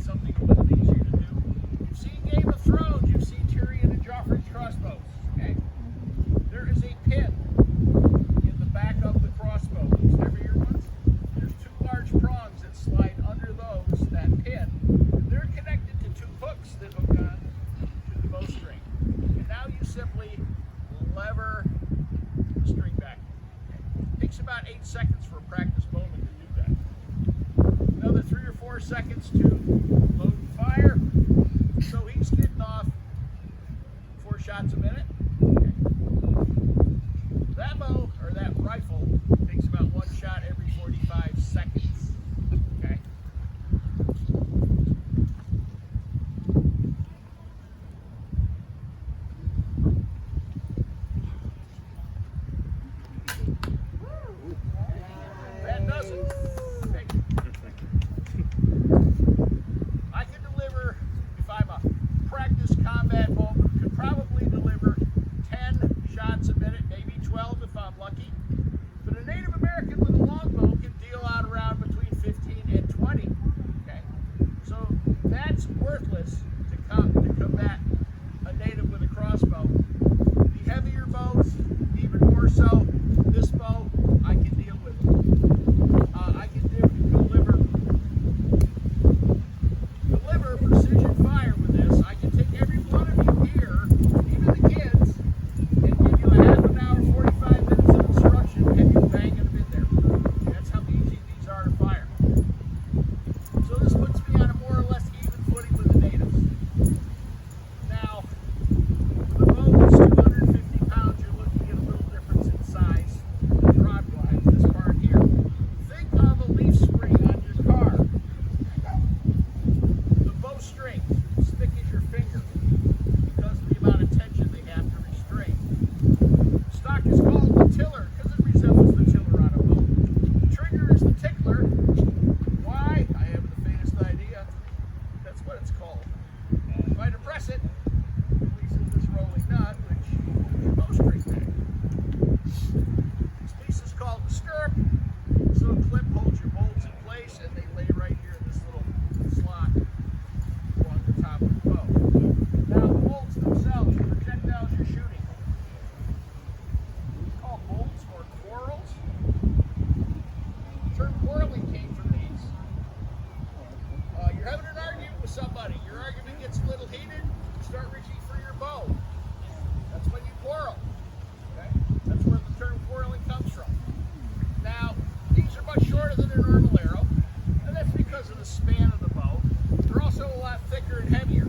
something a little easier to do. You've seen Game of Thrones, you've seen Tyrion and Joffrey's crossbows. Okay? There is a pin in the back of the crossbow, those heavier ones. There's two large prongs that slide under that pin. They're connected to two hooks that hook on to the bowstring. And now you simply lever the string back. It takes about 8 seconds for a practice bowman to do that. Another 3 or 4 seconds to load and fire. So he's getting off 4 shots a minute. That bow, or that rifle, takes about 1 shot every 45 seconds. Okay? That does it. Okay. I could deliver, if I'm a practice combat bowman, could probably deliver 10 shots a minute, maybe 12 if I'm lucky. But a Native American with a longbow can deal out around between 15 and 20. Okay? So that's worthless to combat a native with a crossbow. The heavier bows, even more so, this bow, I can deal with it. I can deliver precision fire with this. I can take every one of you here, even the kids, and give you a half an hour, 45 minutes of instruction, and you're banging them in there. That's how easy these are to fire. So this puts me on a more or less even footing with the natives. Now, with a bow that's 250 pounds, you're looking at a little difference in size rod-wise, this part here. Think of a leaf spring on your car. The bowstring, as thick as your finger, because of the amount of tension they have to restrain. The stock is called the tiller because it resembles the tiller on a boat. The trigger is the tickler. Why? I haven't the faintest idea. That's what it's called. If I depress it, it releases this rolling nut, which is your bowstring bag. This piece is called the stirrup. This little clip holds your bolts in place, and they lay right here in this little slot along the top of the bow. Now, the bolts themselves, the projectiles you're shooting, these are called bolts or quarrels. The term quarreling came from these. You're having an argument with somebody. Your argument gets a little heated. You start reaching for your bow. That's when you quarrel. Okay? That's where the term quarreling comes from. Now, these are much shorter than a normal arrow, and that's because of the span of the bow. They're also a lot thicker and heavier.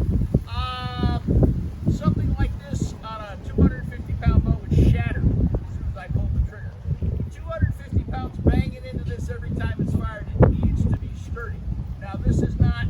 Something like this on a 250-pound bow would shatter as soon as I pulled the trigger. 250 pounds banging into this every time it's fired, it needs to be sturdy. Now, this is not